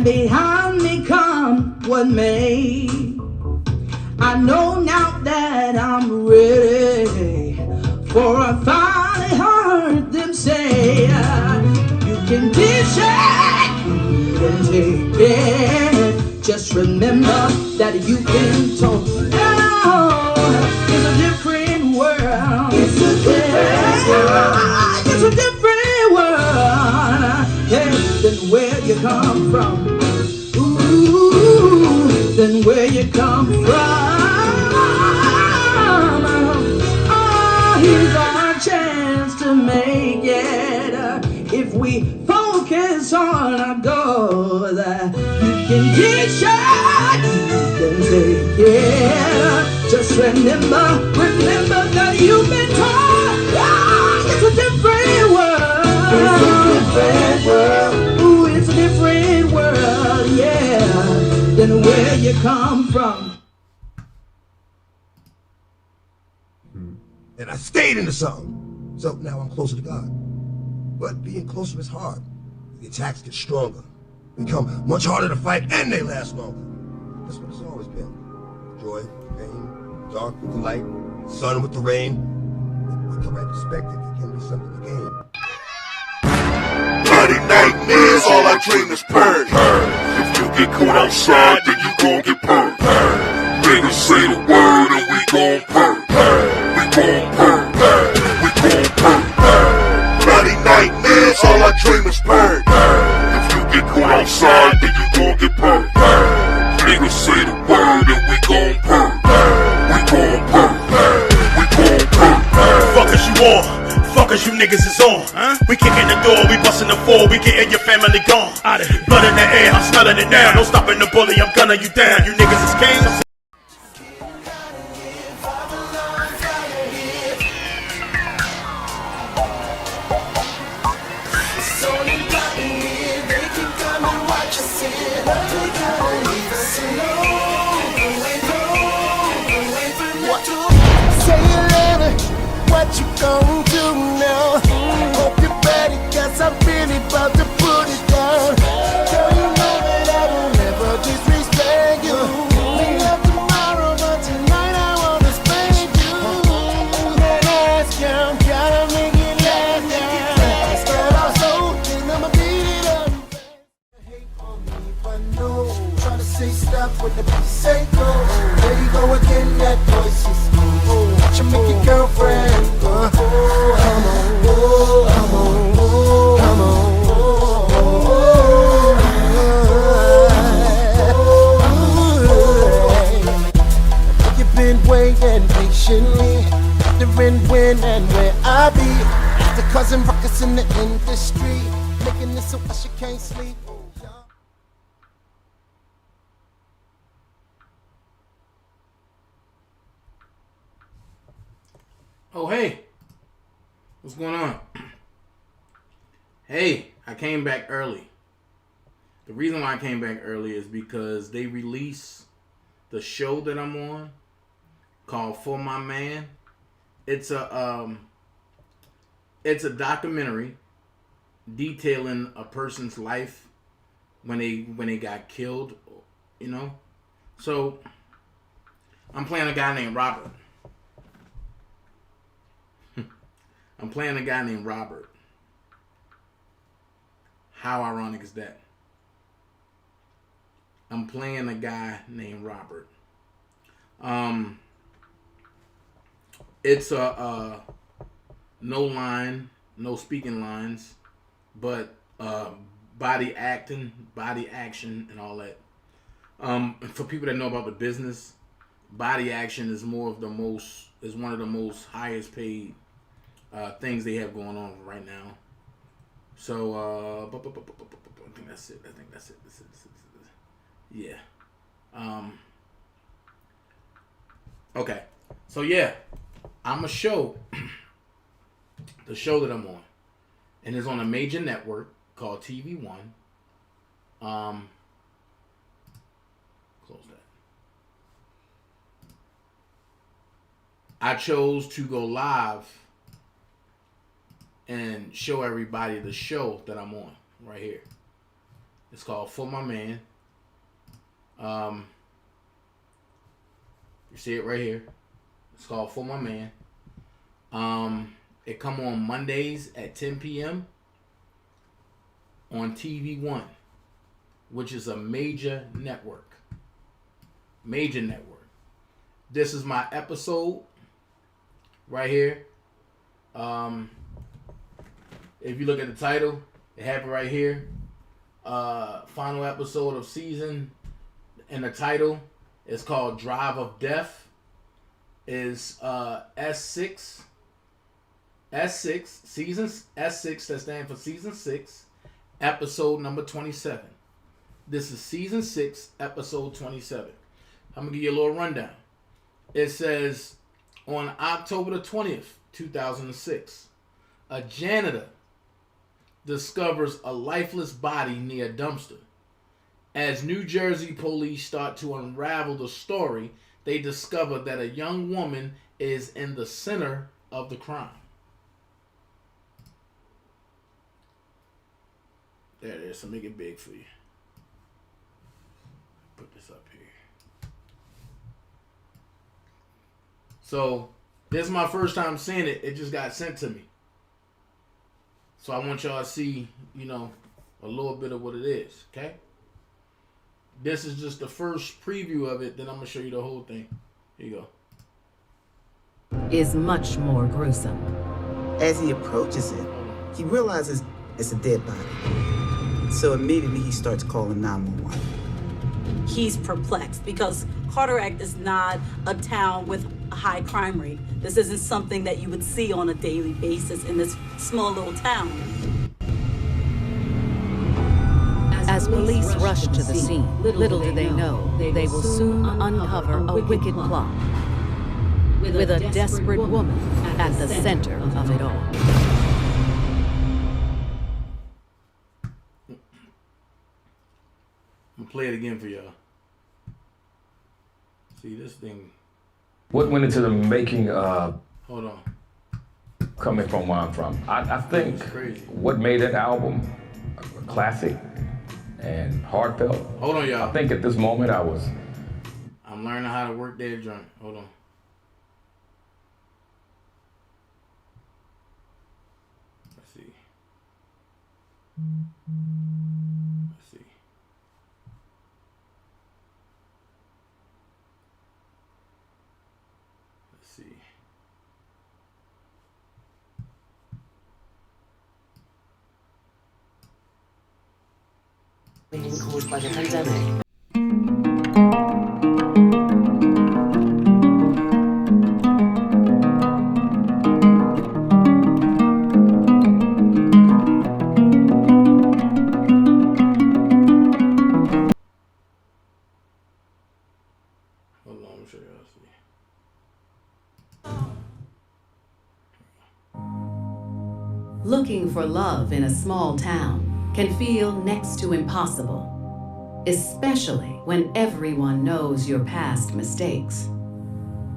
and behind me come what may. I know now that I'm ready, for I finally heard them say, you can dish it, you can take it. Just remember that you've been told. Oh, it's a different world. It's a different world. It's a different world. Yeah, than where you come from. Ooh, than where you come from. Oh, here's our chance to make it. If we focus on our goal, you can get shot, you can take it. Just remember that you've been taught. It's a different world. It's a different world. Ooh, it's a different world, yeah, than where you come from. And I stayed in the song. So now I'm closer to God. But being closer is hard. The attacks get stronger, become much harder to fight, and they last longer. That's what it's always been. Joy, pain, dark with the light, sun with the rain. With the right perspective, it can be something to gain. Bloody nightmares, all I dream is purge. If you get caught outside, then you gon' get purged. Niggas say the word and we gon' purge. We gon' purge. We gon' purge. Bloody nightmares, all I dream is purge. If you get caught outside, then you gon' get purged. Niggas say the word and we gon' purge. We gon' purge. We gon' purge. Fuck is you on? Fuck as you niggas is on. We kicking the door, we busting the floor, we getting your family gone. Blood in the air, I'm smelling it now. No stopping the bully, I'm gunning you down. You niggas is kings. What you gon' do now? Hope you're ready, cause I'm really about to put it down. Girl, you know that I will never disrespect you. We love tomorrow, but tonight I wanna spank you. That ass count, gotta make it last now. Girl, I'm so, then I'ma beat it up. Hate on me, but no. Try to say stop when the beat say go. There you go again, that voice is watch you make your girlfriend go. Come on, come on, come on. You've been waiting patiently, wondering when and where I be. After causing ruckus in the industry, making this so she can't sleep. Oh, hey. What's going on? Hey, I came back early. The reason why I came back early is because they released the show that I'm on called For My Man. It's a documentary detailing a person's life when they got killed, you know. So I'm playing a guy named Robert. I'm playing a guy named Robert. How ironic is that? I'm playing a guy named Robert. It's a no line, no speaking lines, but body acting, body action, and all that. For people that know about the business, body action is one of the most highest paid things they have going on right now. So I think that's it. Yeah. Okay. So yeah, I'm a show. The show that I'm on, and it's on a major network called TV One. Close that. I chose to go live and show everybody the show that I'm on right here. It's called For My Man. You see it right here. It's called For My Man. It come on Mondays at 10 p.m. on TV One, which is a major network. Major network. This is my episode right here. If you look at the title, they have it right here. Final episode of season, and the title is called Drive of Death. Is S6, season S6, that stands for season 6, episode number 27. This is season 6, episode 27. I'm gonna give you a little rundown. It says, on October the 20th, 2006, a janitor discovers a lifeless body near a dumpster. As New Jersey police start to unravel the story, they discover that a young woman is in the center of the crime. There it is. So make it big for you. Put this up here. So this is my first time seeing it. It just got sent to me. So I want y'all to see, you know, a little bit of what it is. Okay? This is just the first preview of it. Then I'm going to show you the whole thing. Here you go. Is much more gruesome. As he approaches it, he realizes it's a dead body. So immediately he starts calling 911. He's perplexed because Carteret is not a town with a high crime rate. This isn't something that you would see on a daily basis in this small little town. As police rush to the scene, little do they know they will soon uncover a wicked plot with a desperate woman at the center of it all. I'm going to play it again for y'all. See this thing. What went into the making of Hold on. Coming From Where I'm From? I think what made that album a classic and heartfelt. Hold on, y'all. I think at this moment I'm learning how to work that joint. Hold on. Let's see. Let's see. Let's see. Caused by the pandemic. Hold on, I'm sure y'all see. Looking for love in a small town can feel next to impossible, especially when everyone knows your past mistakes.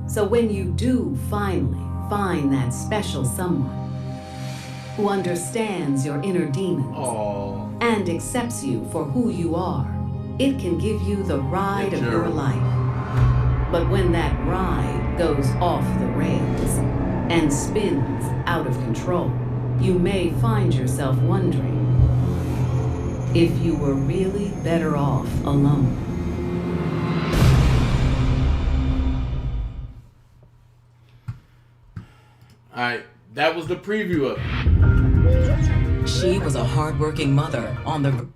So when you do finally find that special someone who understands your inner demons and accepts you for who you are, it can give you the ride of your life. But when that ride goes off the rails and spins out of control, you may find yourself wondering if you were really better off alone. All right, that was the preview of it. She was a hardworking mother on the...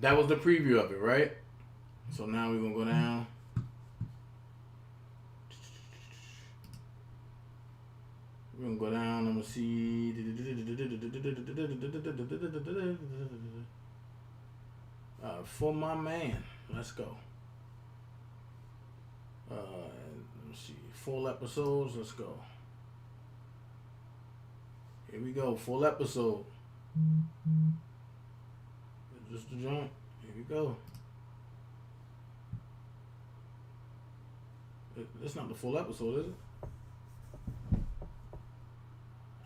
That was the preview of it, right? So now we're going to go down. We're going to go down. I'm going to see... For My Man. Let's go. Let's see. Full episodes. Let's go. Here we go. Full episode. Just the joint. Here we go. That's not the full episode, is it?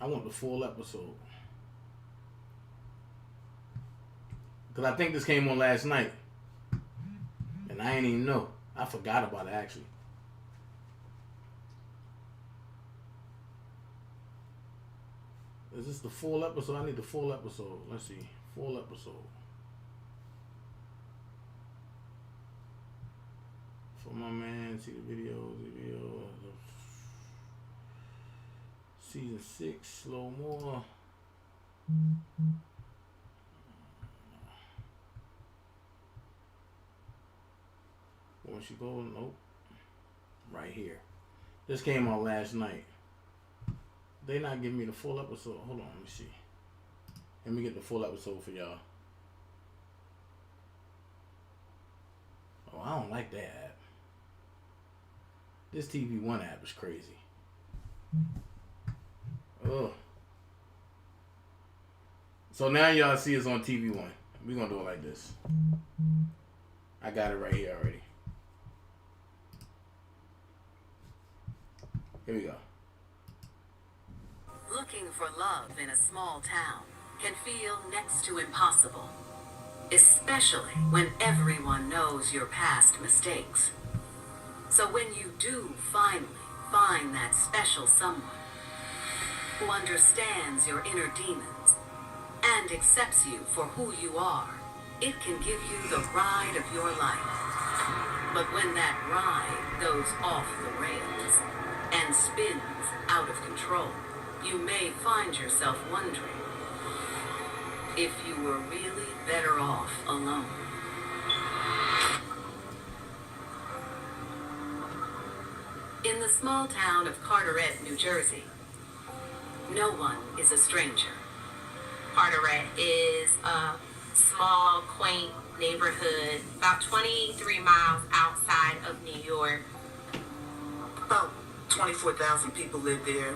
I want the full episode. Because I think this came on last night. And I ain't even know. I forgot about it, actually. Is this the full episode? I need the full episode. Let's see. Full episode. For my man, see the video. Season 6, slow more. When she goes, nope. Right here. This came out last night. They not giving me the full episode. Hold on, let me see. Let me get the full episode for y'all. Oh, I don't like that app. This TV One app is crazy. Ugh. So now y'all see it's on TV One. We're gonna do it like this. I got it right here already. Here we go. Looking for love in a small town can feel next to impossible, especially when everyone knows your past mistakes. So when you do finally find that special someone who understands your inner demons and accepts you for who you are, it can give you the ride of your life. But when that ride goes off the rails and spins out of control, you may find yourself wondering if you were really better off alone. In the small town of Carteret, New Jersey, no one is a stranger. Carteret is a small, quaint neighborhood about 23 miles outside of New York. About 24,000 people live there.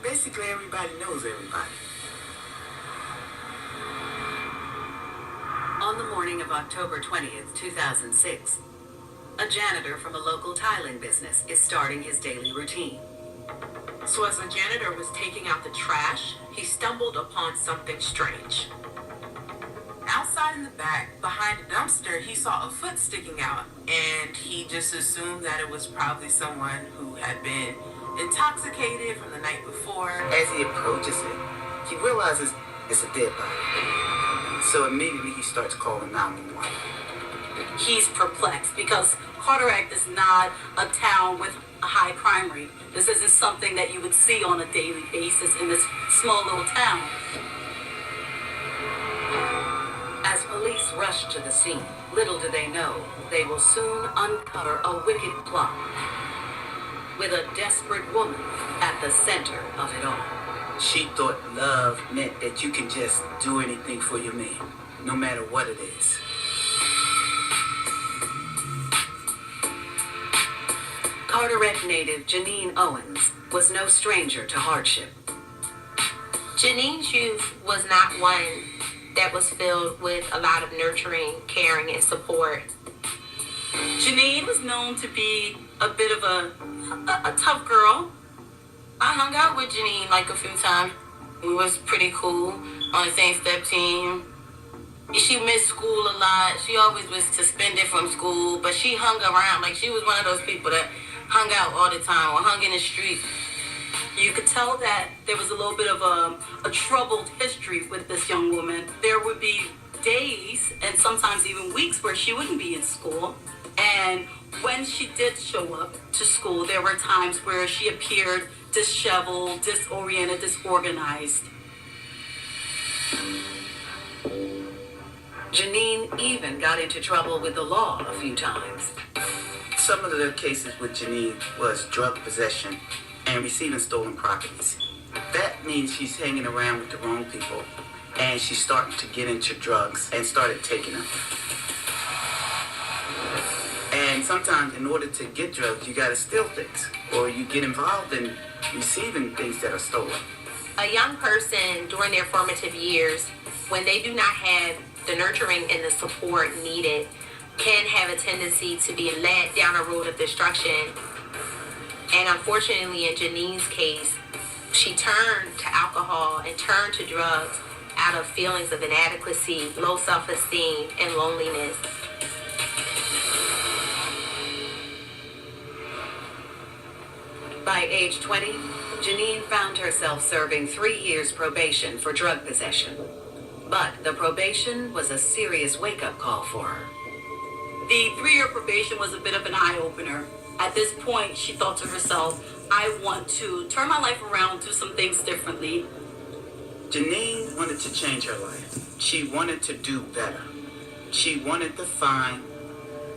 Basically, everybody knows everybody. On the morning of October 20th, 2006, a janitor from a local tiling business is starting his daily routine. So as the janitor was taking out the trash, he stumbled upon something strange. Outside in the back, behind a dumpster, he saw a foot sticking out, and he just assumed that it was probably someone who had been intoxicated from the night before. As he approaches it, he realizes it's a dead body. So immediately he starts calling 911. He's perplexed because Carteret is not a town with a high crime rate. This isn't something that you would see on a daily basis in this small little town. As police rush to the scene, little do they know, they will soon uncover a wicked plot with a desperate woman at the center of it all. She thought love meant that you can just do anything for your man, no matter what it is. Carteret native Janine Owens was no stranger to hardship. Janine's youth was not one that was filled with a lot of nurturing, caring, and support. Janine was known to be a bit of a tough girl. I hung out with Janine like a few times. We was pretty cool on the same step team. She missed school a lot. She always was suspended from school, but she hung around. Like, she was one of those people that hung out all the time or hung in the streets. You could tell that there was a little bit of a troubled history with this young woman. There would be days and sometimes even weeks where she wouldn't be in school. And when she did show up to school, there were times where she appeared disheveled, disoriented, disorganized. Janine even got into trouble with the law a few times. Some of the cases with Janine was drug possession and receiving stolen properties. That means she's hanging around with the wrong people, and she's starting to get into drugs and started taking them. And sometimes in order to get drugs, you gotta steal things, or you get involved in receiving things that are stolen. A young person during their formative years, when they do not have the nurturing and the support needed, can have a tendency to be led down a road of destruction. And unfortunately, in Janine's case, she turned to alcohol and turned to drugs out of feelings of inadequacy, low self-esteem, and loneliness. By age 20, Janine found herself serving 3 years probation for drug possession. But the probation was a serious wake-up call for her. The 3-year probation was a bit of an eye-opener. At this point, she thought to herself, I want to turn my life around, do some things differently. Janine wanted to change her life. She wanted to do better. She wanted to find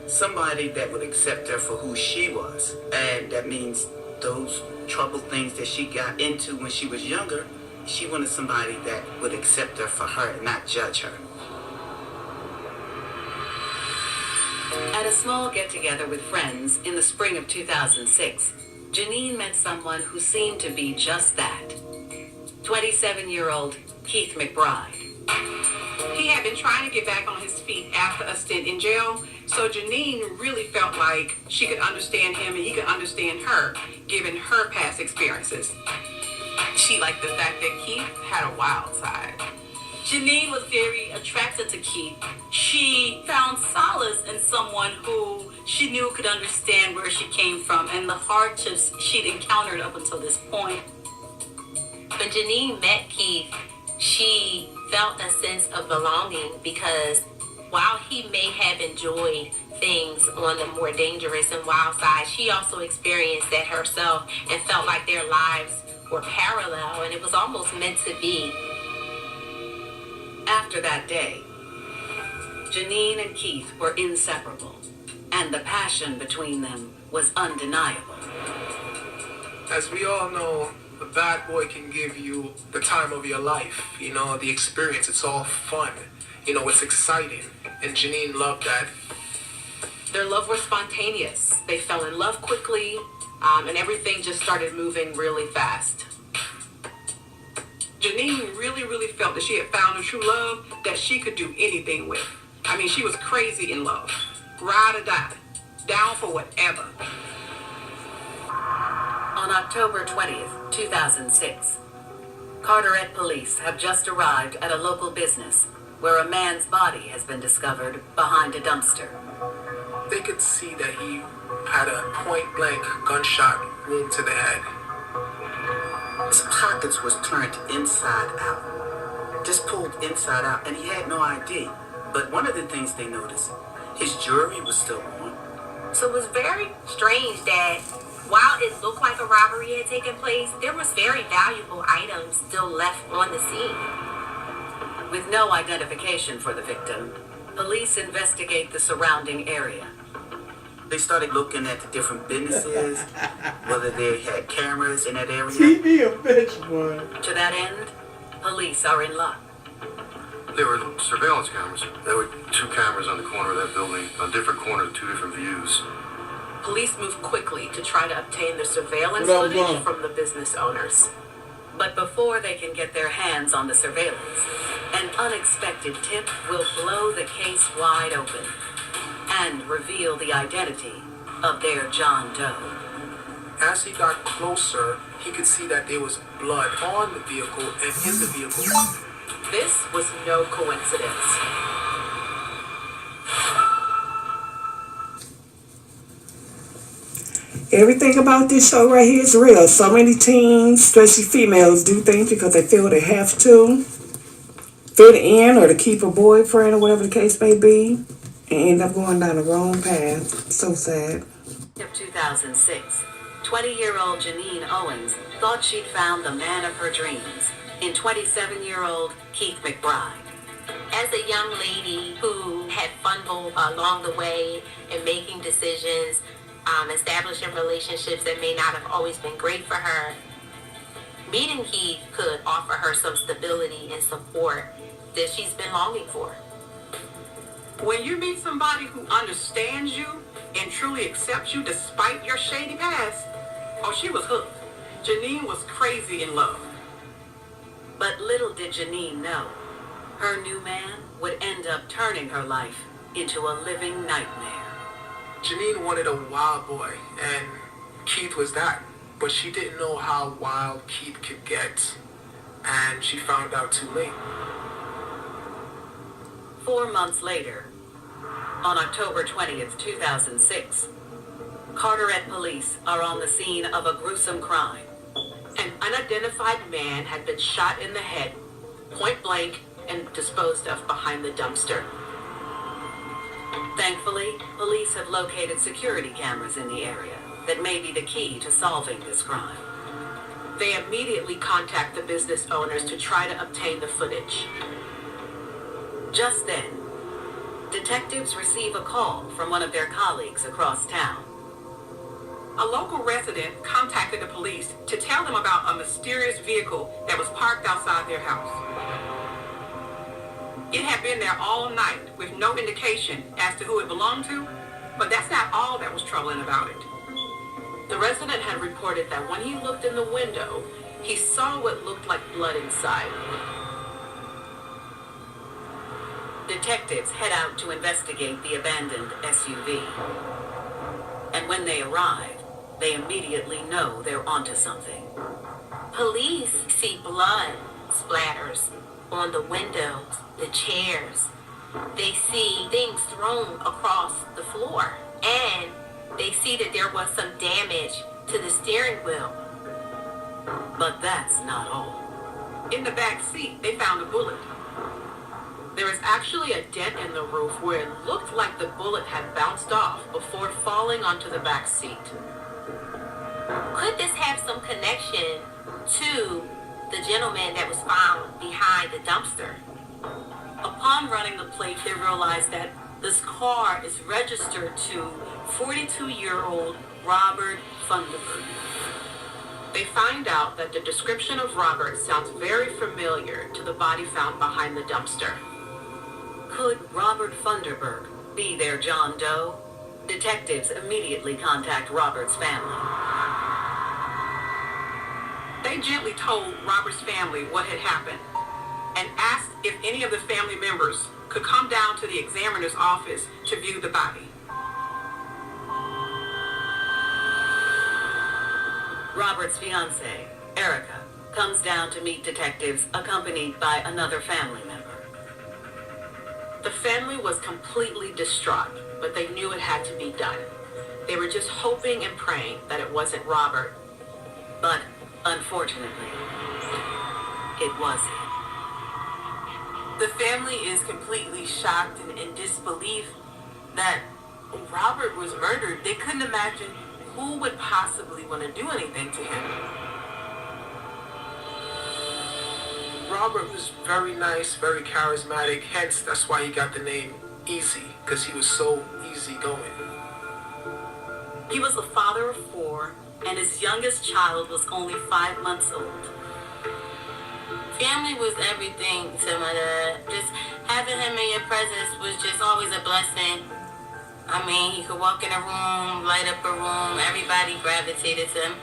somebody that would accept her for who she was. And that means those troubled things that she got into when she was younger, she wanted somebody that would accept her for her and not judge her. At a small get-together with friends in the spring of 2006, Janine met someone who seemed to be just that. 27-year-old Keith McBride. He had been trying to get back on his feet after a stint in jail, so Janine really felt like she could understand him and he could understand her, given her past experiences. She liked the fact that Keith had a wild side. Janine was very attracted to Keith. She found solace in someone who she knew could understand where she came from and the hardships she'd encountered up until this point. When Janine met Keith, she felt a sense of belonging because while he may have enjoyed things on the more dangerous and wild side, she also experienced that herself and felt like their lives were parallel and it was almost meant to be. After that day, Janine and Keith were inseparable, and the passion between them was undeniable. As we all know, a bad boy can give you the time of your life, you know, the experience. It's all fun, you know, it's exciting, and Janine loved that. Their love was spontaneous. They fell in love quickly, and everything just started moving really fast. Janine really felt that she had found a true love that she could do anything with. I mean, she was crazy in love. Ride or die. Down for whatever. On October 20th, 2006, Carteret police have just arrived at a local business where a man's body has been discovered behind a dumpster. They could see that he had a point-blank gunshot wound to the head. His pockets was turned inside out. Just pulled inside out, and he had no ID. But one of the things they noticed, his jewelry was still on. So it was very strange that while it looked like a robbery had taken place, there was very valuable items still left on the scene. With no identification for the victim, police investigate the surrounding area. They started looking at the different businesses, whether they had cameras in that area. TV a bitch, boy. To that end, police are in luck. There were surveillance cameras. There were 2 cameras on the corner of that building, on different corners, 2 different views. Police moved quickly to try to obtain the surveillance What up, footage Mom? from the business owners. But before they can get their hands on the surveillance, an unexpected tip will blow the case wide open and reveal the identity of their John Doe. As he got closer, he could see that there was blood on the vehicle and in the vehicle. This was no coincidence. Everything about this show right here is real. So many teens, especially females, do things because they feel they have to fit in or to keep a boyfriend or whatever the case may be, and end up going down the wrong path. So sad. Of 2006, 20-year-old Janine Owens thought she'd found the man of her dreams in 27-year-old Keith McBride. As a young lady who had fumbled along the way in making decisions, establishing relationships that may not have always been great for her, meeting Keith could offer her some stability and support that she's been longing for. When you meet somebody who understands you and truly accepts you despite your shady past, oh, she was hooked. Janine was crazy in love. But little did Janine know, her new man would end up turning her life into a living nightmare. Janine wanted a wild boy, and Keith was that. But she didn't know how wild Keith could get, and she found out too late. 4 months later, on October 20th, 2006, Carteret police are on the scene of a gruesome crime. An unidentified man had been shot in the head, point blank, and disposed of behind the dumpster. Thankfully, police have located security cameras in the area that may be the key to solving this crime. They immediately contact the business owners to try to obtain the footage. Just then, detectives receive a call from one of their colleagues across town. A local resident contacted the police to tell them about a mysterious vehicle that was parked outside their house. It had been there all night with no indication as to who it belonged to, but that's not all that was troubling about it. The resident had reported that when he looked in the window, he saw what looked like blood inside. Detectives head out to investigate the abandoned SUV. And when they arrive, they immediately know they're onto something. Police see blood splatters on the windows, the chairs. They see things thrown across the floor. And they see that there was some damage to the steering wheel. But that's not all. In the back seat, they found a bullet. There is actually a dent in the roof where it looked like the bullet had bounced off before falling onto the back seat. Could this have some connection to the gentleman that was found behind the dumpster? Upon running the plate, they realize that this car is registered to 42-year-old Robert Funderburg. They find out that the description of Robert sounds very familiar to the body found behind the dumpster. Could Robert Funderburg be their John Doe? Detectives immediately contact Robert's family. They gently told Robert's family what had happened and asked if any of the family members could come down to the examiner's office to view the body. Robert's fiancée, Erica, comes down to meet detectives accompanied by another family member. The family was completely distraught, but they knew it had to be done. They were just hoping and praying that it wasn't Robert. But unfortunately, it wasn't. The family is completely shocked and in disbelief that Robert was murdered. They couldn't imagine who would possibly want to do anything to him. Robert was very nice, very charismatic, hence that's why he got the name Easy, because he was so easygoing. He was the father of 4, and his youngest child was only 5 months old. Family was everything to my dad. Just having him in your presence was just always a blessing. I mean, he could walk in a room, light up a room, everybody gravitated to him.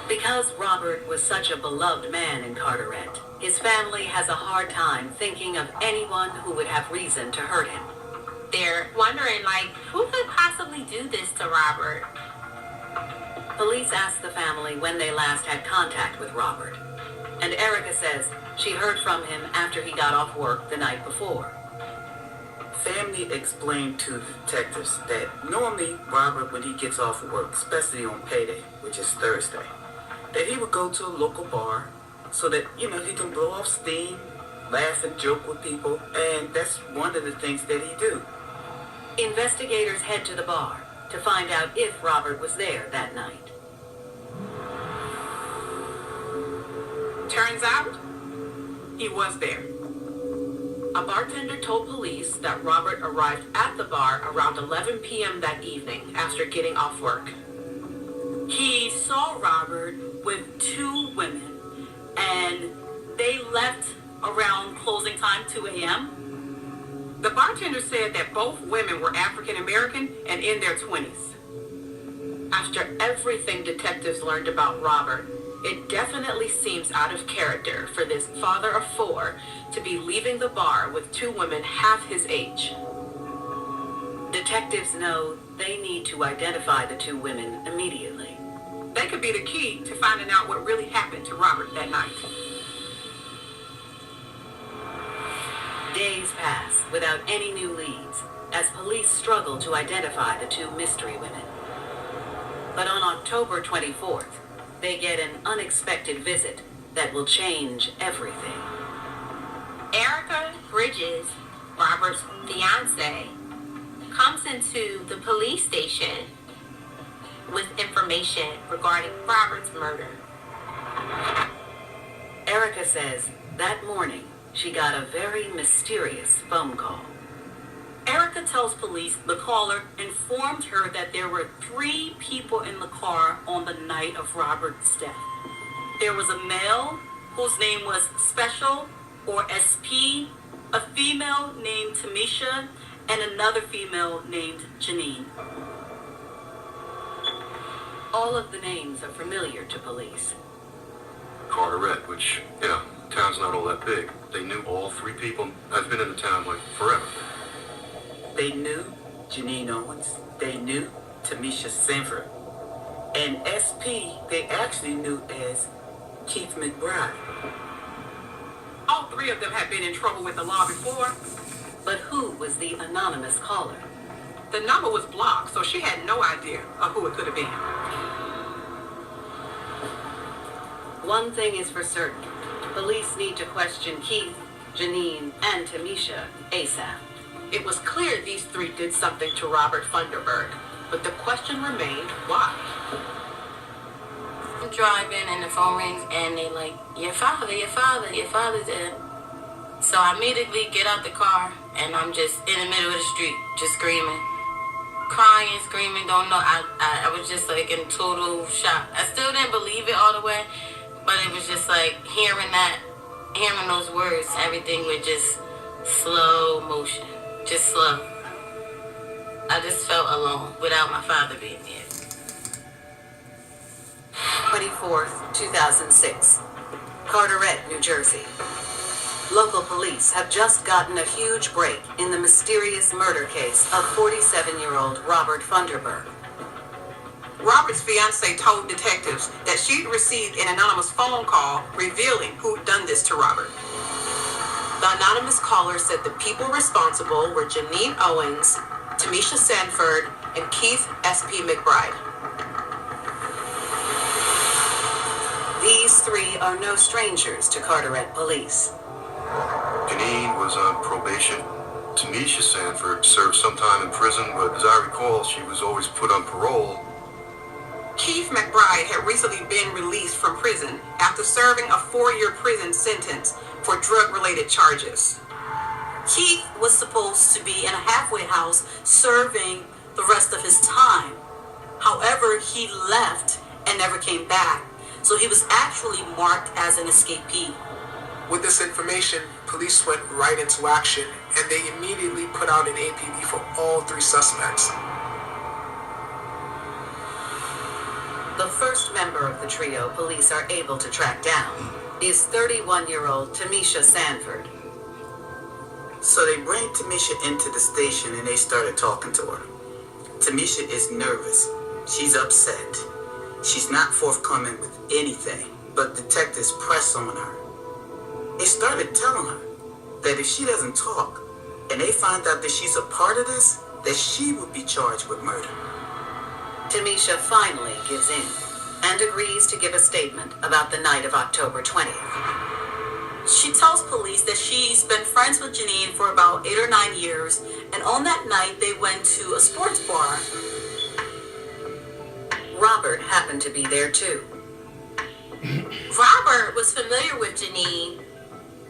Because Robert was such a beloved man in Carteret, his family has a hard time thinking of anyone who would have reason to hurt him. They're wondering, like, who could possibly do this to Robert? Police ask the family when they last had contact with Robert, and Erica says she heard from him after he got off work the night before. Family explained to the detectives that normally Robert, when he gets off of work, especially on payday, which is Thursday, that he would go to a local bar so that, he can blow off steam, laugh and joke with people, and that's one of the things that he do. Investigators head to the bar to find out if Robert was there that night. Turns out, he was there. A bartender told police that Robert arrived at the bar around 11 p.m. that evening after getting off work. He saw Robert with 2 women, and they left around closing time, 2 a.m. The bartender said that both women were African American and in their 20s. After everything detectives learned about Robert, it definitely seems out of character for this father of 4 to be leaving the bar with 2 women half his age. Detectives know they need to identify the 2 women immediately. They could be the key to finding out what really happened to Robert that night. Days pass without any new leads as police struggle to identify the two mystery women. But on October 24th, they get an unexpected visit that will change everything. Erica Bridges, Robert's fiance, comes into the police station with information regarding Robert's murder. Erica says that morning she got a very mysterious phone call. Erica tells police the caller informed her that there were 3 people in the car on the night of Robert's death. There was a male whose name was Special or SP, a female named Tamisha, and another female named Janine. All of the names are familiar to police. Carteret, which, town's not all that big. They knew all 3 people. I've been in the town, like, forever. They knew Janine Owens. They knew Tamisha Sanford. And SP, they actually knew as Keith McBride. All 3 of them had been in trouble with the law before. But who was the anonymous caller? The number was blocked, so she had no idea of who it could have been. One thing is for certain. Police need to question Keith, Janine, and Tamisha ASAP. It was clear these 3 did something to Robert Funderburg, but the question remained, why? I'm driving and the phone rings and they like, your father's dead. So I immediately get out the car and I'm just in the middle of the street, just screaming. Crying, screaming, don't know. I was just like in total shock. I still didn't believe it all the way, but it was just like hearing those words, everything was just slow motion, just slow. I just felt alone without my father being there. 24th, 2006, Carteret, New Jersey. Local police have just gotten a huge break in the mysterious murder case of 47-year-old Robert Funderburg. Robert's fiance told detectives that she'd received an anonymous phone call revealing who'd done this to Robert. The anonymous caller said the people responsible were Janine Owens, Tamisha Sanford, and Keith S.P. McBride. These 3 are no strangers to Carteret police. Janine was on probation. Tamisha Sanford served some time in prison, but as I recall, she was always put on parole. Keith McBride had recently been released from prison after serving a 4-year prison sentence for drug-related charges. Keith was supposed to be in a halfway house serving the rest of his time. However, he left and never came back. So he was actually marked as an escapee. With this information, police went right into action, and they immediately put out an APB for all 3 suspects. The first member of the trio police are able to track down is 31-year-old Tamisha Sanford. So they bring Tamisha into the station and they started talking to her. Tamisha is nervous. She's upset. She's not forthcoming with anything, but detectives press on her. They started telling her that if she doesn't talk and they find out that she's a part of this, that she will be charged with murder. Tamisha finally gives in and agrees to give a statement about the night of October 20th. She tells police that she's been friends with Janine for about 8 or 9 years, and on that night they went to a sports bar. Robert happened to be there too. Robert was familiar with Janine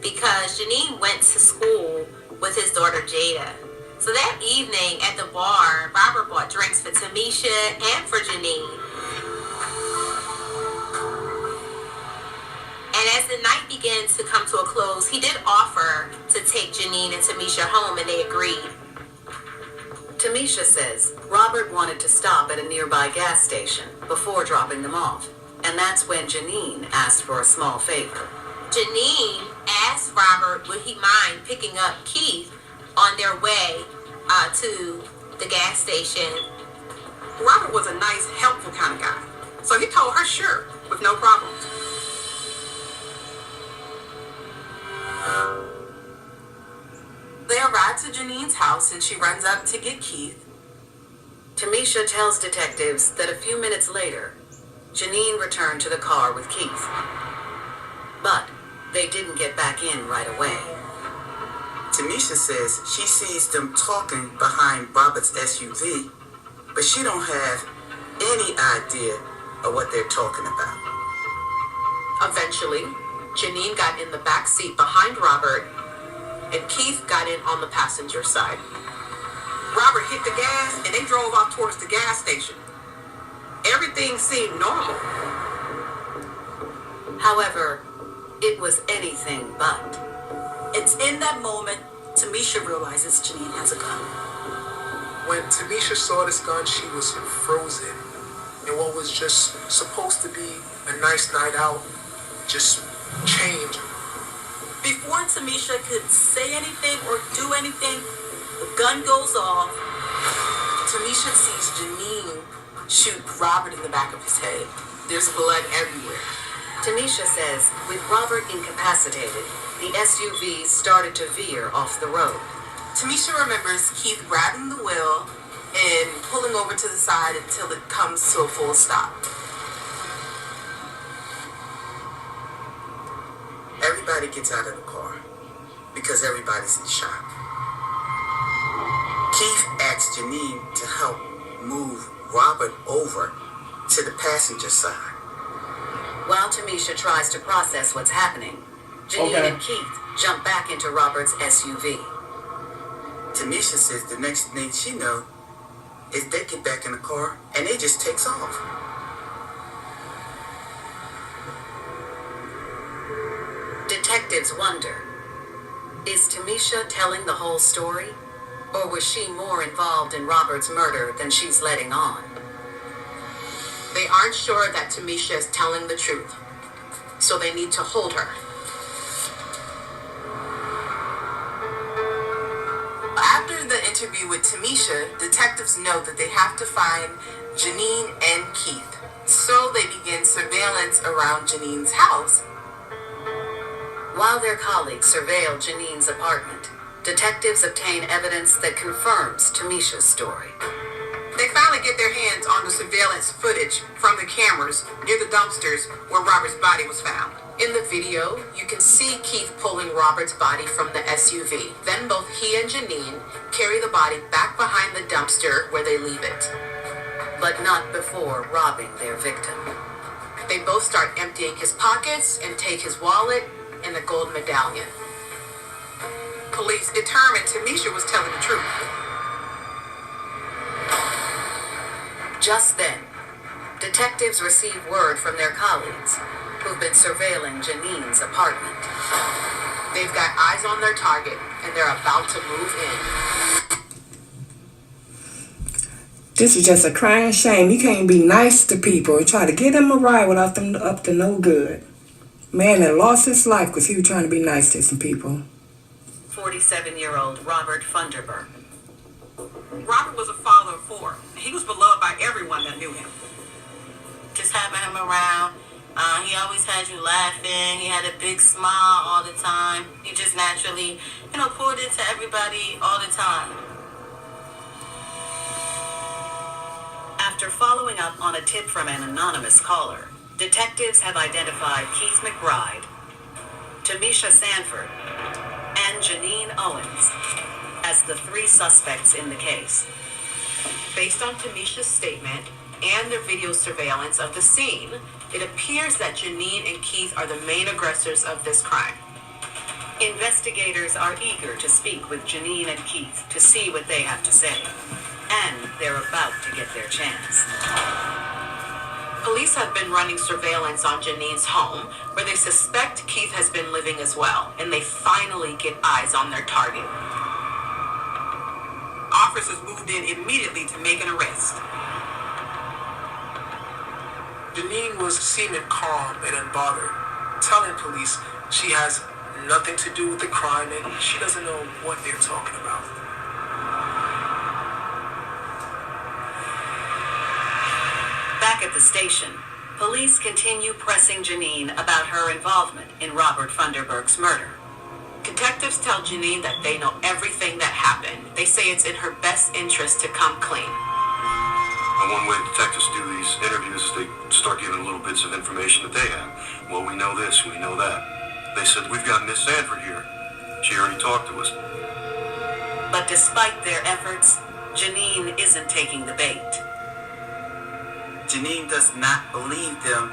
because Janine went to school with his daughter Jada. So that evening at the bar, Robert bought drinks for Tamisha and for Janine. And as the night began to come to a close, he did offer to take Janine and Tamisha home, and they agreed. Tamisha says Robert wanted to stop at a nearby gas station before dropping them off, and that's when Janine asked for a small favor. Janine asked Robert would he mind picking up Keith on their way to the gas station. Robert was a nice, helpful kind of guy, so he told her sure, with no problems. They arrive to Janine's house and she runs up to get Keith. Tamisha tells detectives that a few minutes later, Janine returned to the car with Keith. But they didn't get back in right away. Tamisha says she sees them talking behind Robert's SUV, but she don't have any idea of what they're talking about. Eventually, Janine got in the back seat behind Robert, and Keith got in on the passenger side. Robert hit the gas, and they drove off towards the gas station. Everything seemed normal. However, it was anything but. It's in that moment Tamisha realizes Janine has a gun. When Tamisha saw this gun, she was frozen. And what was just supposed to be a nice night out just changed. Before Tamisha could say anything or do anything, the gun goes off. Tamisha sees Janine shoot Robert in the back of his head. There's blood everywhere. Tamisha says with Robert incapacitated, the SUV started to veer off the road. Tamisha remembers Keith grabbing the wheel and pulling over to the side until it comes to a full stop. Everybody gets out of the car because everybody's in shock. Keith asks Janine to help move Robert over to the passenger side. While Tamisha tries to process what's happening, Janine and Keith jump back into Robert's SUV. Tamisha says the next thing she knows is they get back in the car and it just takes off. Detectives wonder, is Tamisha telling the whole story? Or was she more involved in Robert's murder than she's letting on? They aren't sure that Tamisha is telling the truth, so they need to hold her. After the interview with Tamisha, detectives know that they have to find Janine and Keith, so they begin surveillance around Janine's house. While their colleagues surveil Janine's apartment, detectives obtain evidence that confirms Tamisha's story. They finally get their hands on the surveillance footage from the cameras near the dumpsters where Robert's body was found. In the video, you can see Keith pulling Robert's body from the SUV. Then both he and Janine carry the body back behind the dumpster where they leave it. But not before robbing their victim. They both start emptying his pockets and take his wallet and the gold medallion. Police determined Tamisha was telling the truth. Just then, detectives receive word from their colleagues who've been surveilling Janine's apartment. They've got eyes on their target and they're about to move in. This is just a crying shame. You can't be nice to people and try to get them a ride without them up to no good. Man that lost his life because he was trying to be nice to some people. 47-year-old Robert Funderburk. Robert was a father of 4. He was beloved by everyone that knew him. Just having him around, he always had you laughing. He had a big smile all the time. He just naturally, poured into everybody all the time. After following up on a tip from an anonymous caller, detectives have identified Keith McBride, Tamisha Sanford, and Janine Owens as the 3 suspects in the case. Based on Tamisha's statement and the video surveillance of the scene, it appears that Janine and Keith are the main aggressors of this crime. Investigators are eager to speak with Janine and Keith to see what they have to say. And they're about to get their chance. Police have been running surveillance on Janine's home, where they suspect Keith has been living as well, and they finally get eyes on their target. Officers moved in immediately to make an arrest. Janine was seeming calm and unbothered, telling police she has nothing to do with the crime and she doesn't know what they're talking about. Back at the station, police continue pressing Janine about her involvement in Robert Funderburk's murder. Detectives tell Janine that they know everything that happened. They say it's in her best interest to come clean. And one way detectives do these interviews is they start giving little bits of information that they have. Well, we know this, we know that. They said, we've got Miss Sanford here. She already talked to us. But despite their efforts, Janine isn't taking the bait. Janine does not believe them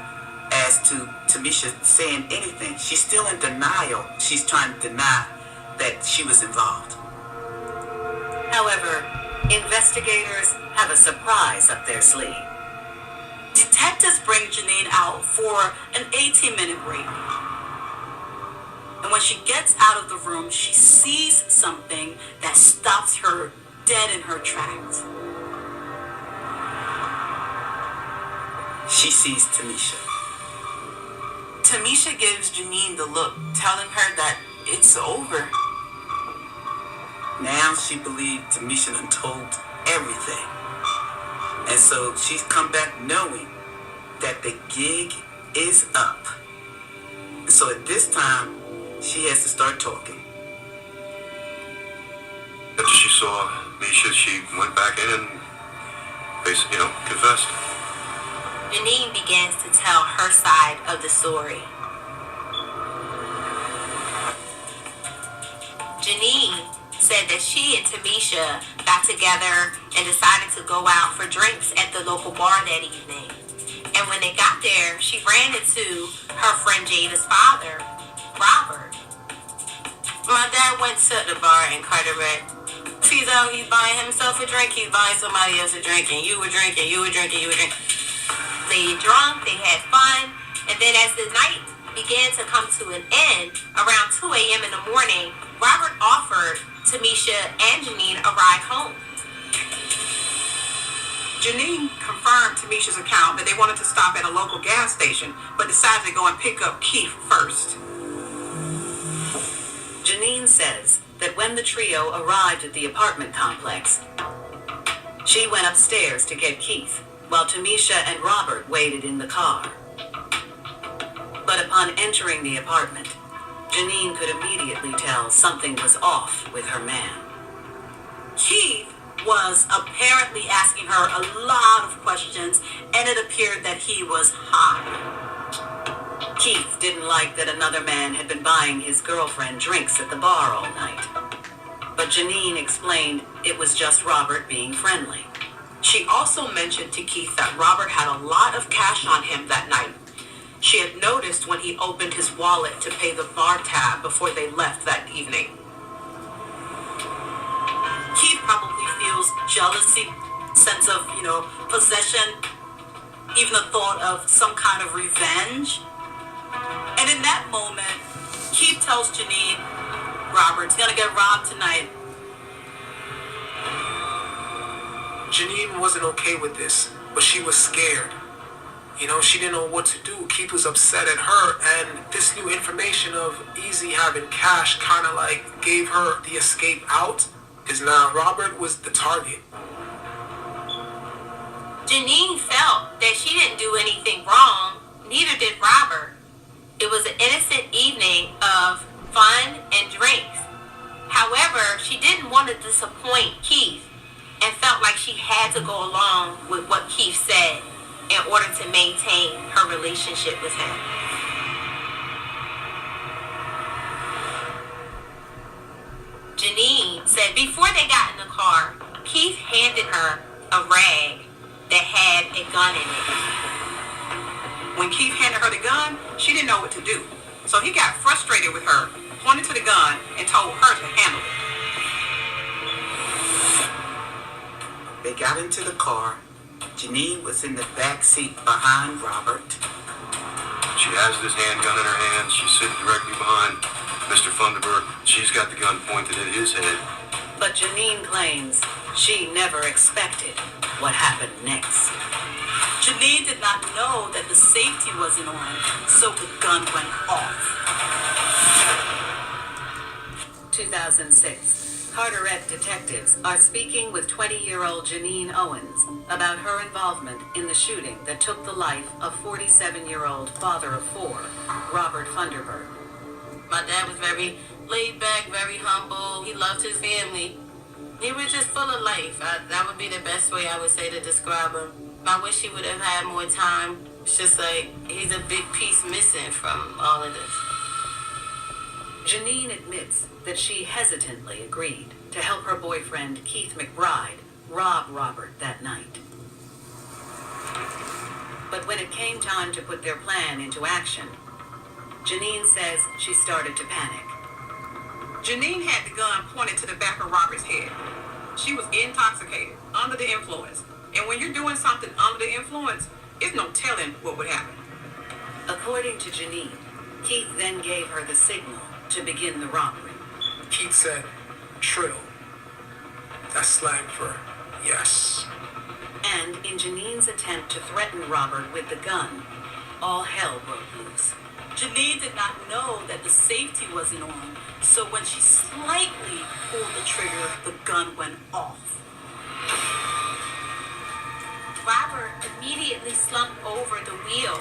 as to Tamisha saying anything. She's still in denial. She's trying to deny that she was involved. However, investigators have a surprise up their sleeve. Detectives bring Janine out for an 18-minute break. And when she gets out of the room, she sees something that stops her dead in her tracks. She sees Tamisha. Tamisha gives Janine the look, telling her that it's over. Now she believed Tamisha done told everything. And so she's come back knowing that the gig is up. So at this time, she has to start talking. After she saw Misha, she went back in and basically, confessed. Janine begins to tell her side of the story. Janine said that she and Tamisha got together and decided to go out for drinks at the local bar that evening. And when they got there, she ran into her friend Jada's father, Robert. My dad went to the bar in Carteret. He's out, he's buying himself a drink, he's buying somebody else a drink, and you were drinking. They drunk, they had fun, and then as the night began to come to an end, around 2 a.m. in the morning, Robert offered Tamisha and Janine a ride home. Janine confirmed Tamisha's account that they wanted to stop at a local gas station, but decided to go and pick up Keith first. Janine says that when the trio arrived at the apartment complex, she went upstairs to get Keith, while Tamisha and Robert waited in the car. But upon entering the apartment, Janine could immediately tell something was off with her man. Keith was apparently asking her a lot of questions, and it appeared that he was high. Keith didn't like that another man had been buying his girlfriend drinks at the bar all night. But Janine explained it was just Robert being friendly. She also mentioned to Keith that Robert had a lot of cash on him that night. She had noticed when he opened his wallet to pay the bar tab before they left that evening. Keith probably feels jealousy, sense of, possession, even the thought of some kind of revenge. And in that moment, Keith tells Janine, Robert's gonna get robbed tonight. Janine wasn't okay with this, but she was scared. She didn't know what to do. Keith was upset at her, and this new information of Easy having cash kind of like gave her the escape out, because now Robert was the target. Janine felt that she didn't do anything wrong, neither did Robert. It was an innocent evening of fun and drinks. However, she didn't want to disappoint Keith and felt like she had to go along with what Keith said in order to maintain her relationship with him. Janine said before they got in the car, Keith handed her a rag that had a gun in it. When Keith handed her the gun, she didn't know what to do. So he got frustrated with her, pointed to the gun, and told her to handle it. They got into the car. Janine was in the back seat behind Robert. She has this handgun in her hand. She's sitting directly behind Mr. Funderburg. She's got the gun pointed at his head. But Janine claims she never expected what happened next. Janine did not know that the safety wasn't on, so the gun went off. 2006. Carteret detectives are speaking with 20-year-old Janine Owens about her involvement in the shooting that took the life of 47-year-old father of four, Robert Funderburg. My dad was very laid back, very humble. He loved his family. He was just full of life. That would be the best way I would say to describe him. I wish he would have had more time. It's just like he's a big piece missing from all of this. Janine admits that she hesitantly agreed to help her boyfriend Keith McBride rob Robert that night. But when it came time to put their plan into action, Janine says she started to panic. Janine had the gun pointed to the back of Robert's head. She was intoxicated, under the influence. And when you're doing something under the influence, it's no telling what would happen. According to Janine, Keith then gave her the signal to begin the robbery. Keith said, "Trill." That's slang for yes. And in Janine's attempt to threaten Robert with the gun, all hell broke loose. Janine did not know that the safety wasn't on, so when she slightly pulled the trigger, the gun went off. Robert immediately slumped over the wheel,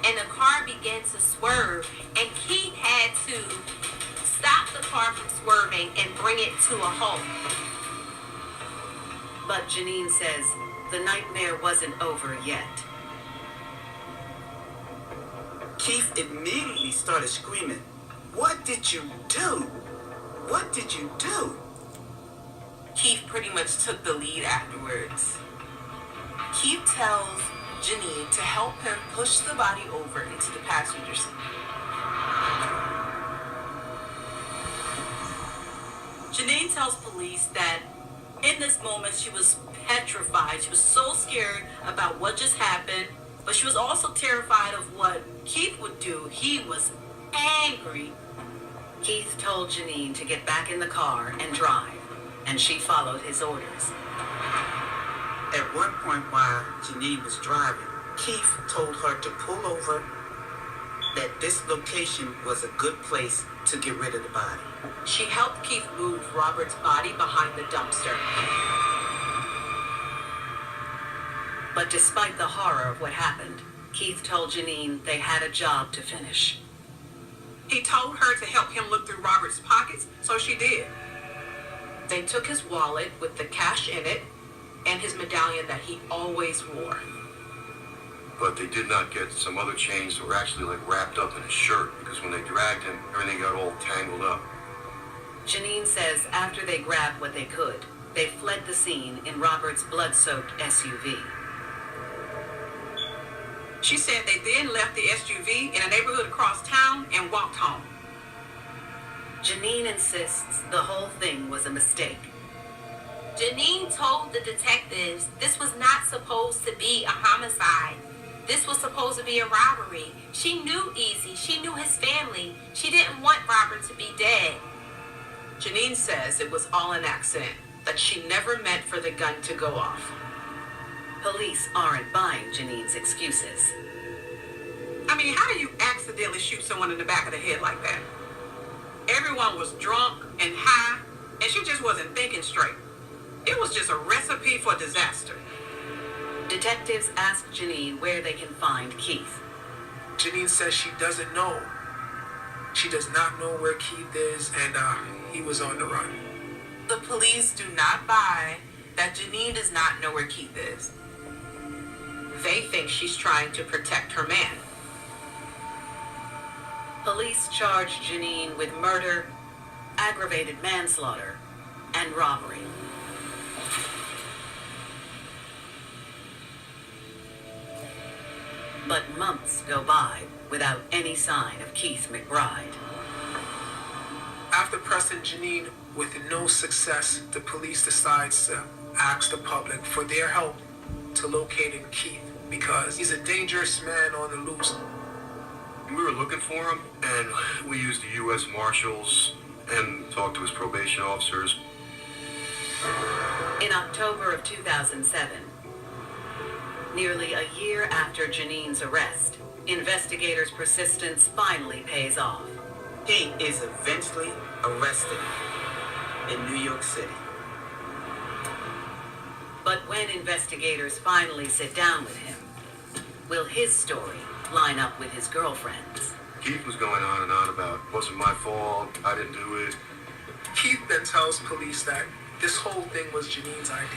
and the car began to swerve, and Keith had to stop the car from swerving and bring it to a halt. But Janine says the nightmare wasn't over yet. Keith immediately started screaming, "What did you do? What did you do?" Keith pretty much took the lead afterwards. Keith tells Janine to help him push the body over into the passenger seat. Janine tells police that in this moment she was petrified. She was so scared about what just happened, but she was also terrified of what Keith would do. He was angry. Keith told Janine to get back in the car and drive, and she followed his orders. At one point while Janine was driving, Keith told her to pull over, that this location was a good place to get rid of the body. She helped Keith move Robert's body behind the dumpster. But despite the horror of what happened, Keith told Janine they had a job to finish. He told her to help him look through Robert's pockets, so she did. They took his wallet with the cash in it and his medallion that he always wore. But they did not get some other chains that were actually like wrapped up in his shirt, because when they dragged him, everything got all tangled up. Janine says after they grabbed what they could, they fled the scene in Robert's blood-soaked SUV. She said they then left the SUV in a neighborhood across town and walked home. Janine insists the whole thing was a mistake. Janine told the detectives this was not supposed to be a homicide. This was supposed to be a robbery. She knew Easy. She knew his family. She didn't want Robert to be dead. Janine says it was all an accident, that she never meant for the gun to go off. Police aren't buying Janine's excuses. I mean, how do you accidentally shoot someone in the back of the head like that? Everyone was drunk and high, and she just wasn't thinking straight. It was just a recipe for disaster. Detectives ask Janine where they can find Keith. Janine says she doesn't know. She does not know where Keith is, and he was on the run. The police do not buy that Janine does not know where Keith is. They think she's trying to protect her man. Police charge Janine with murder, aggravated manslaughter, and robbery. But months go by without any sign of Keith McBride. After pressing Janine with no success, the police decides to ask the public for their help to locating Keith, because he's a dangerous man on the loose. We were looking for him, and we used the U.S. Marshals and talked to his probation officers. In October of 2007, nearly a year after Janine's arrest, investigators' persistence finally pays off. He is eventually arrested in New York City. But when investigators finally sit down with him, will his story line up with his girlfriend's? Keith was going on and on about, it wasn't my fault, I didn't do it. Keith then tells police that this whole thing was Janine's idea.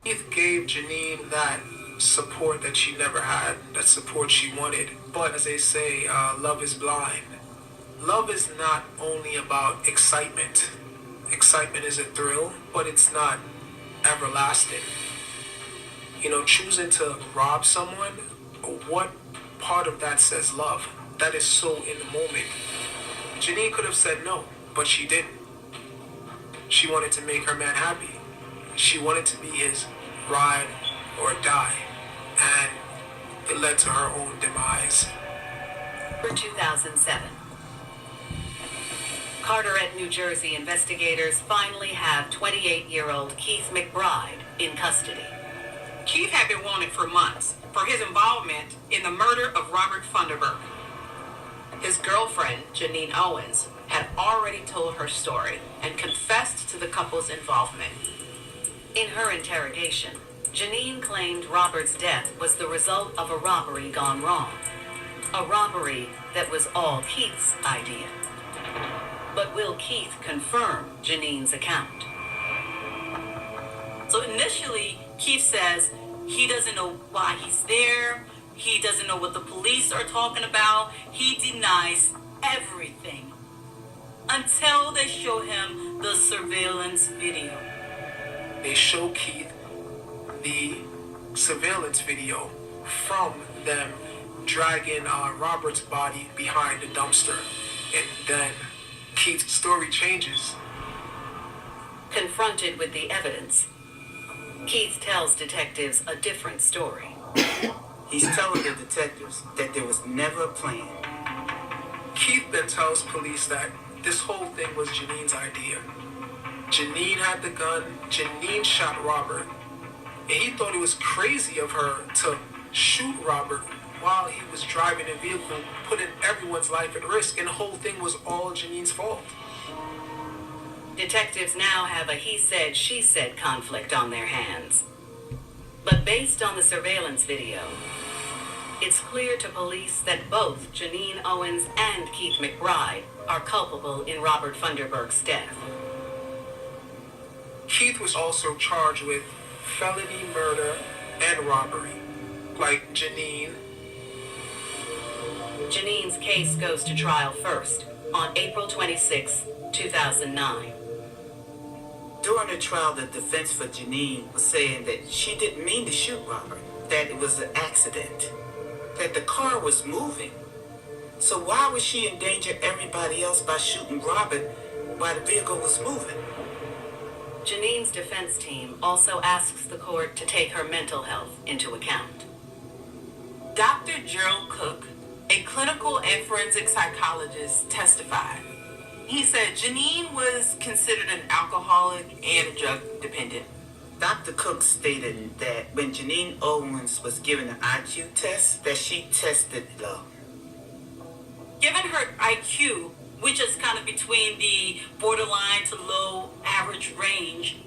Keith gave Janine that support that she never had, that support she wanted. But as they say, love is blind. Love is not only about excitement. Excitement is a thrill, but it's not everlasting. You know, choosing to rob someone, what part of that says love? That is so in the moment. Janine could have said no, but she didn't. She wanted to make her man happy. She wanted to be his ride or die, and it led to her own demise. For 2007. Carteret, New Jersey investigators finally have 28-year-old Keith McBride in custody. Keith had been wanted for months for his involvement in the murder of Robert Funderburk. His girlfriend, Janine Owens, had already told her story and confessed to the couple's involvement. In her interrogation, Janine claimed Robert's death was the result of a robbery gone wrong. A robbery that was all Keith's idea. But will Keith confirm Janine's account? So initially, Keith says he doesn't know why he's there. He doesn't know what the police are talking about. He denies everything until they show him the surveillance video. They show Keith the surveillance video from them dragging Robert's body behind the dumpster. And then Keith's story changes. Confronted with the evidence, Keith tells detectives a different story. He's telling the detectives that there was never a plan. Keith then tells police that this whole thing was Janine's idea. Janine had the gun, Janine shot Robert, and he thought it was crazy of her to shoot Robert while he was driving a vehicle, putting everyone's life at risk, and the whole thing was all Janine's fault. Detectives now have a he said, she said conflict on their hands. But based on the surveillance video, it's clear to police that both Janine Owens and Keith McBride are culpable in Robert Funderburk's death. Keith was also charged with felony murder and robbery, like Janine. Janine's case goes to trial first on April 26, 2009. During the trial, the defense for Janine was saying that she didn't mean to shoot Robert, that it was an accident, that the car was moving. So why would she endanger everybody else by shooting Robert while the vehicle was moving? Janine's defense team also asks the court to take her mental health into account. Dr. Gerald Cook, a clinical and forensic psychologist, testified. He said Janine was considered an alcoholic and a drug dependent. Dr. Cook stated that when Janine Owens was given an IQ test, that she tested low. Given her IQ, which is kind of between the borderline to low average range,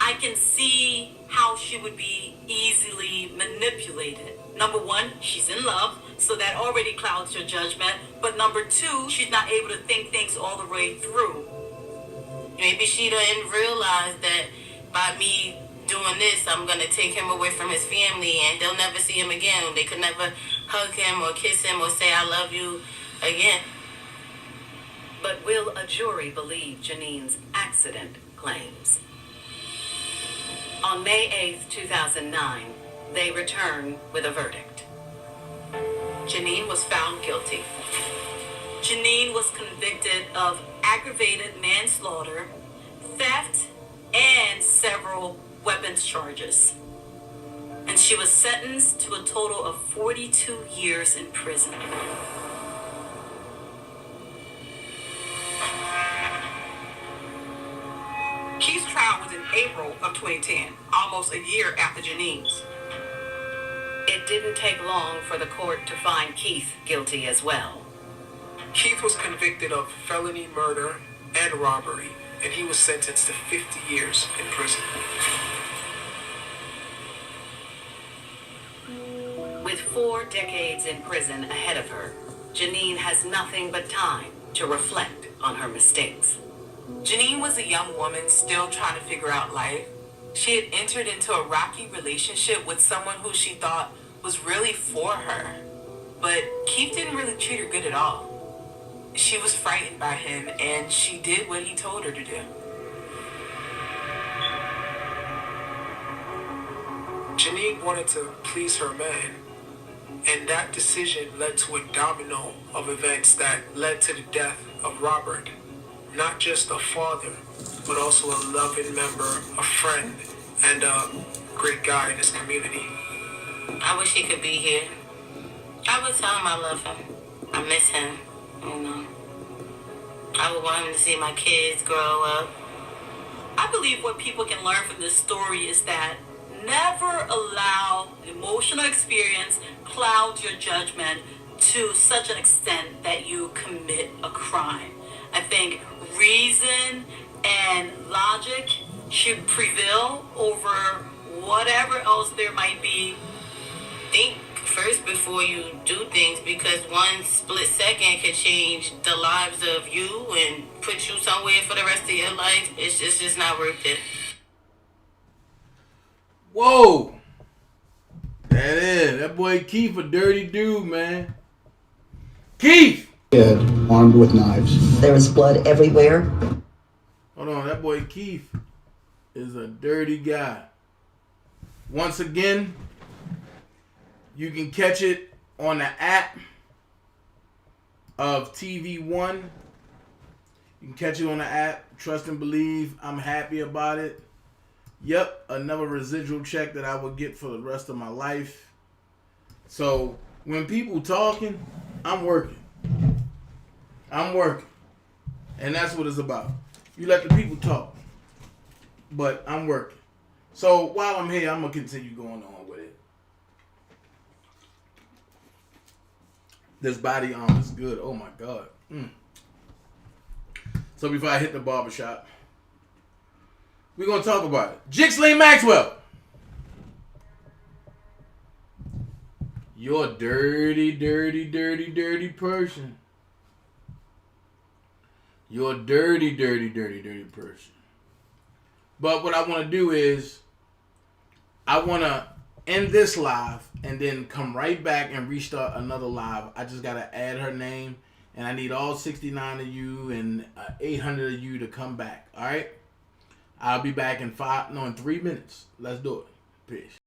I can see how she would be easily manipulated. Number one, she's in love, so that already clouds your judgment. But number two, she's not able to think things all the way through. Maybe she didn't realize that by me doing this, I'm going to take him away from his family and they'll never see him again. They could never hug him or kiss him or say, I love you again. But will a jury believe Janine's accident claims? On May 8, 2009, they return with a verdict. Janine was found guilty. Janine was convicted of aggravated manslaughter, theft, and several weapons charges. And she was sentenced to a total of 42 years in prison. Keith's trial was in April of 2010, almost a year after Janine's. It didn't take long for the court to find Keith guilty as well. Keith was convicted of felony murder and robbery, and he was sentenced to 50 years in prison. With 4 decades in prison ahead of her, Janine has nothing but time to reflect on her mistakes. Janine was a young woman still trying to figure out life. She had entered into a rocky relationship with someone who she thought was really for her. But Keith didn't really treat her good at all. She was frightened by him, and she did what he told her to do. Janine wanted to please her man, and that decision led to a domino of events that led to the death of Robert. Not just a father, but also a loving member, a friend, and a great guy in his community. I wish he could be here. I would tell him I love him. I miss him, you know. I would want him to see my kids grow up. I believe what people can learn from this story is that never allow emotional experience cloud your judgment to such an extent that you commit a crime. I think reason and logic should prevail over whatever else there might be. Think first before you do things, because one split second could change the lives of you and put you somewhere for the rest of your life. It's just not worth it. Whoa. That boy Keith a dirty dude, man. Keith! Kid armed with knives. There is blood everywhere. Hold on, that boy Keith is a dirty guy. Once again, you can catch it on the app of TV1. You can catch it on the app. Trust and believe. I'm happy about it. Yep, another residual check that I will get for the rest of my life. So when people talking, I'm working. I'm working. And that's what it's about. You let the people talk. But I'm working. So while I'm here, I'm going to continue going on with it. This body armor is good. Oh my God. So before I hit the barbershop, we're going to talk about it. Jixley Maxwell. You're a dirty, dirty, dirty, dirty person. You're a dirty, dirty, dirty, dirty person. But what I want to do is, I want to end this live and then come right back and restart another live. I just got to add her name, and I need all 69 of you and 800 of you to come back. All right? I'll be back in 3 minutes. Let's do it. Peace.